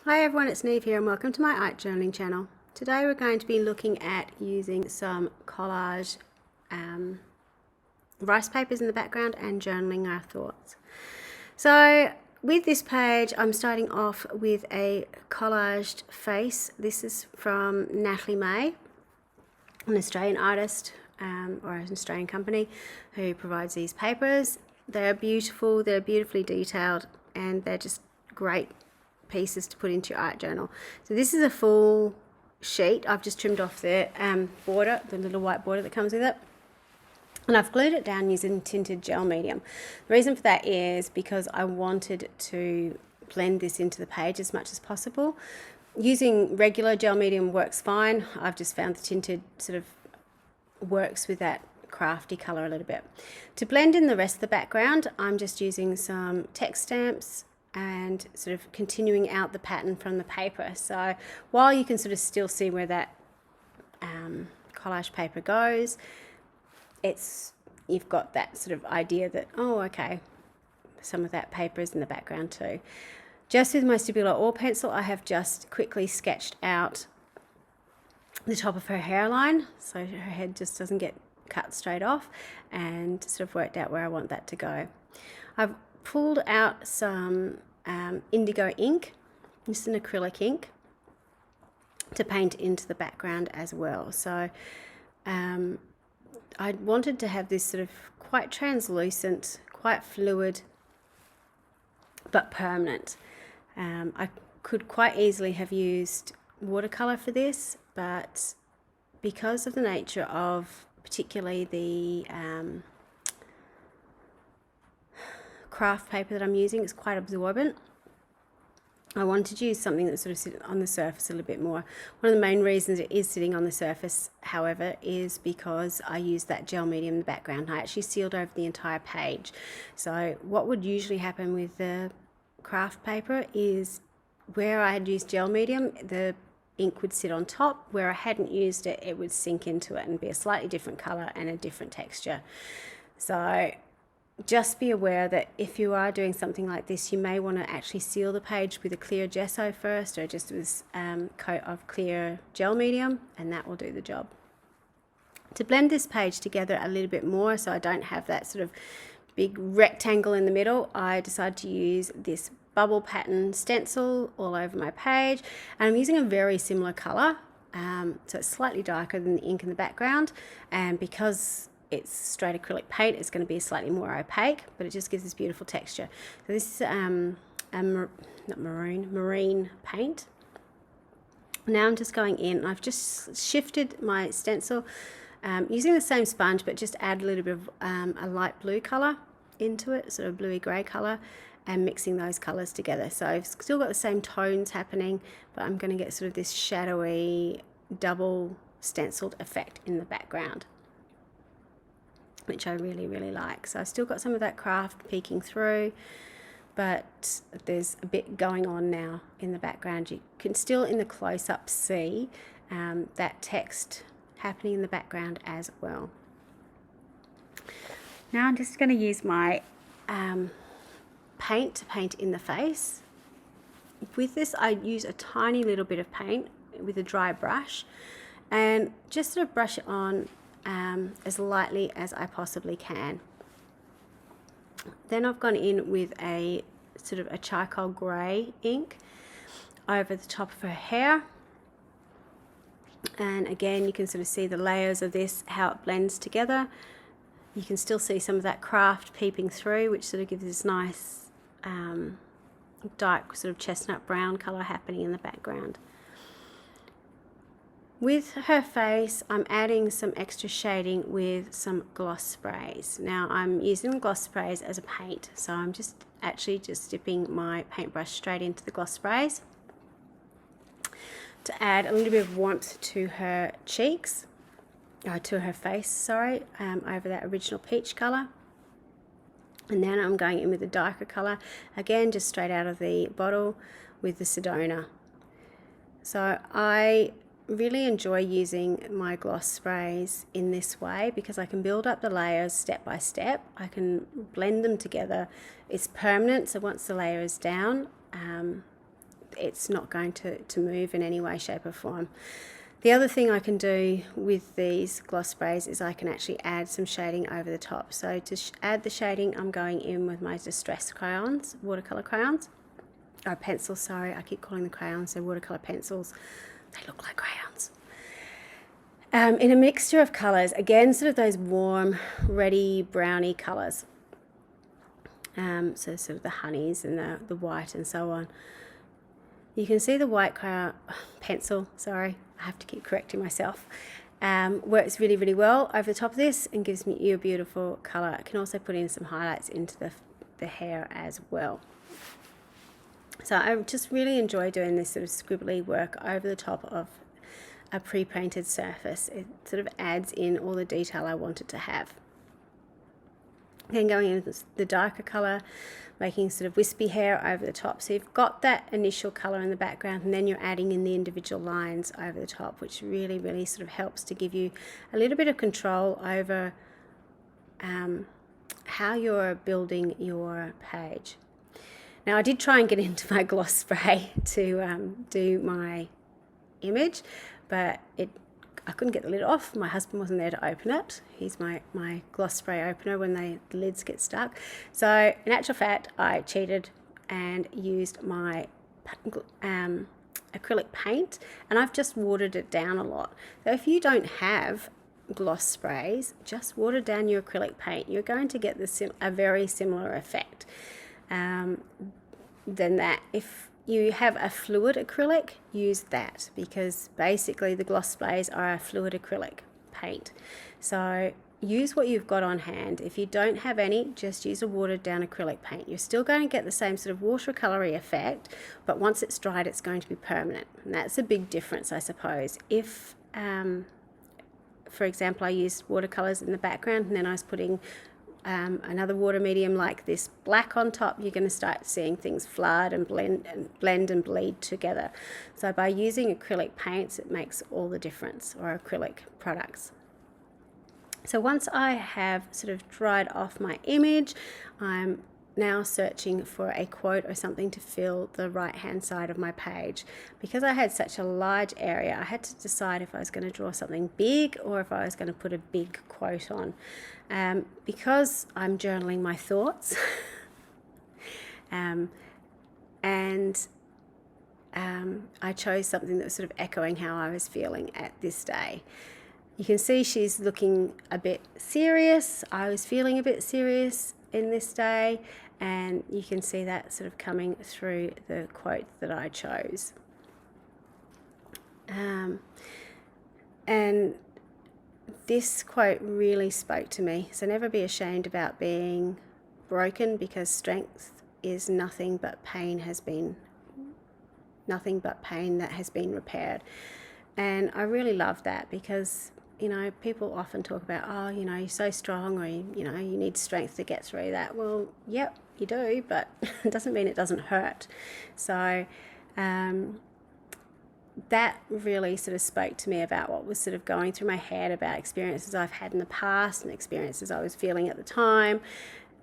Hi everyone, it's Niamh here and welcome to my art journaling channel. Today we're going to be looking at using some collage rice papers in the background and journaling our thoughts. So with this page I'm starting off with a collaged face. This is from Niamh, an Australian artist or an Australian company who provides these papers. They're beautiful, they're beautifully detailed, and they're just great pieces to put into your art journal. So this is a full sheet. I've just trimmed off the border, the little white border that comes with it, and I've glued it down using tinted gel medium. The reason for that is because I wanted to blend this into the page as much as possible. Using regular gel medium works fine. I've just found the tinted sort of works with that crafty color a little bit. To blend in the rest of the background, I'm just using some text stamps and sort of continuing out the pattern from the paper. So while you can sort of still see where that collage paper goes, you've got that sort of idea that, oh, okay, some of that paper is in the background too. Just with my Stipular Oil pencil, I have just quickly sketched out the top of her hairline so her head just doesn't get cut straight off, and sort of worked out where I want that to go. I've pulled out some indigo ink. This is an acrylic ink to paint into the background as well. So I wanted to have this sort of quite translucent, quite fluid, but permanent. I could quite easily have used watercolor for this, but because of the nature of particularly the craft paper that I'm using, it's quite absorbent. I wanted to use something that sort of sits on the surface a little bit more. One of the main reasons it is sitting on the surface, however, is because I used that gel medium in the background. I actually sealed over the entire page. So what would usually happen with the craft paper is where I had used gel medium, the ink would sit on top. Where I hadn't used it, it would sink into it and be a slightly different color and a different texture. So just be aware that if you are doing something like this, you may want to actually seal the page with a clear gesso first, or just with a coat of clear gel medium, and that will do the job. To blend this page together a little bit more so I don't have that sort of big rectangle in the middle, I decided to use this bubble pattern stencil all over my page, and I'm using a very similar color, so it's slightly darker than the ink in the background, and because it's straight acrylic paint, it's going to be slightly more opaque, but it just gives this beautiful texture. So this is marine paint. Now I'm just going in, I've just shifted my stencil using the same sponge, but just add a little bit of a light blue color into it, sort of bluey grey color, and mixing those colors together. So I've still got the same tones happening, but I'm going to get sort of this shadowy double stenciled effect in the background, which I really, really like. So I've still got some of that craft peeking through, but there's a bit going on now in the background. You can still in the close-up see that text happening in the background as well. Now I'm just going to use my paint to paint in the face. With this I use a tiny little bit of paint with a dry brush and just sort of brush it on as lightly as I possibly can. Then I've gone in with a sort of a charcoal grey ink over the top of her hair, and again you can sort of see the layers of this, how it blends together. You can still see some of that craft peeping through, which sort of gives this nice dark sort of chestnut brown colour happening in the background. With her face, I'm adding some extra shading with some gloss sprays. Now I'm using gloss sprays as a paint, so I'm just dipping my paintbrush straight into the gloss sprays to add a little bit of warmth to her cheeks, to her face, sorry, over that original peach colour. And then I'm going in with a darker colour, again just straight out of the bottle with the Sedona. So I really enjoy using my gloss sprays in this way because I can build up the layers step by step. I can blend them together. It's permanent, so once the layer is down, it's not going to move in any way, shape or form. The other thing I can do with these gloss sprays is I can actually add some shading over the top. So to add the shading, I'm going in with my distressed crayons, watercolour crayons. Oh, pencils, sorry. I keep calling them crayons. They're watercolour pencils. They look like crayons. In a mixture of colours, again, sort of those warm, reddy, browny colours. So sort of the honeys and the white and so on. You can see the white crayon pencil, sorry, I have to keep correcting myself, works really, really well over the top of this and gives me a beautiful colour. I can also put in some highlights into the hair as well. So I just really enjoy doing this sort of scribbly work over the top of a pre-painted surface. It sort of adds in all the detail I want it to have. Then going in with the darker colour, making sort of wispy hair over the top. So you've got that initial colour in the background, and then you're adding in the individual lines over the top, which really, really sort of helps to give you a little bit of control over how you're building your page. Now I did try and get into my gloss spray to do my image, but I couldn't get the lid off. My husband wasn't there to open it. He's my gloss spray opener when the lids get stuck. So in actual fact, I cheated and used my acrylic paint, and I've just watered it down a lot. So if you don't have gloss sprays, just water down your acrylic paint. You're going to get a very similar effect than that. If you have a fluid acrylic, use that, because basically the gloss sprays are a fluid acrylic paint. So use what you've got on hand. If you don't have any, just use a watered down acrylic paint. You're still going to get the same sort of watercolory effect, but once it's dried, it's going to be permanent. And that's a big difference, I suppose. If, for example, I used watercolors in the background and then I was putting another water medium like this black on top, you're going to start seeing things flood and blend and bleed together. So by using acrylic paints, it makes all the difference, or acrylic products. So once I have sort of dried off my image, I'm now searching for a quote or something to fill the right hand side of my page. Because I had such a large area, I had to decide if I was going to draw something big or if I was going to put a big quote on. Because I'm journaling my thoughts I chose something that was sort of echoing how I was feeling at this day. You can see she's looking a bit serious. I was feeling a bit serious in this day, and you can see that sort of coming through the quote that I chose. And this quote really spoke to me. So never be ashamed about being broken, because strength is nothing but pain that has been repaired. And I really love that, because people often talk about, oh, you're so strong, or you need strength to get through that. Well, yep, you do, but it doesn't mean it doesn't hurt. So that really sort of spoke to me about what was sort of going through my head, about experiences I've had in the past and experiences I was feeling at the time.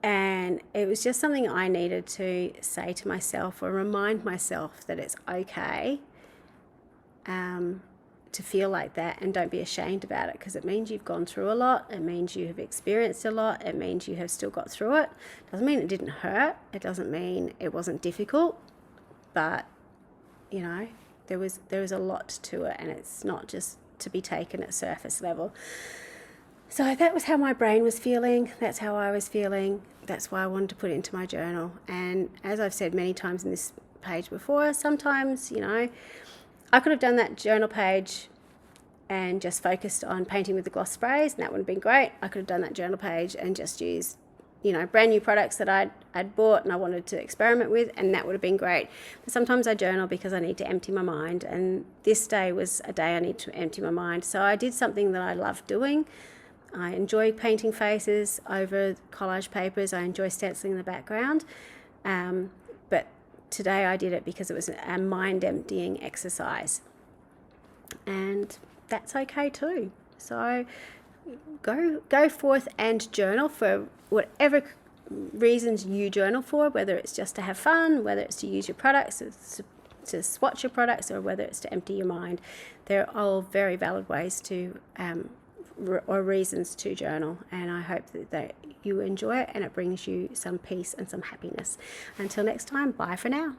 And it was just something I needed to say to myself, or remind myself that it's okay to feel like that, and don't be ashamed about it, because it means you've gone through a lot. It means you have experienced a lot. It means you have still got through it. Doesn't mean it didn't hurt. It doesn't mean it wasn't difficult, but there was a lot to it, and it's not just to be taken at surface level. So that was how my brain was feeling. That's how I was feeling. That's why I wanted to put it into my journal. And as I've said many times in this page before, sometimes, I could have done that journal page and just focused on painting with the gloss sprays, and that would have been great. I could have done that journal page and just used, brand new products that I'd bought and I wanted to experiment with, and that would have been great. But sometimes I journal because I need to empty my mind, and this day was a day I need to empty my mind. So I did something that I love doing. I enjoy painting faces over collage papers. I enjoy stenciling in the background. But today I did it because it was a mind-emptying exercise. And that's okay too. So go forth and journal for whatever reasons you journal for, whether it's just to have fun, whether it's to use your products to swatch your products or whether it's to empty your mind. They're all very valid ways to or reasons to journal, and I hope that you enjoy it and it brings you some peace and some happiness. Until next time, bye for now.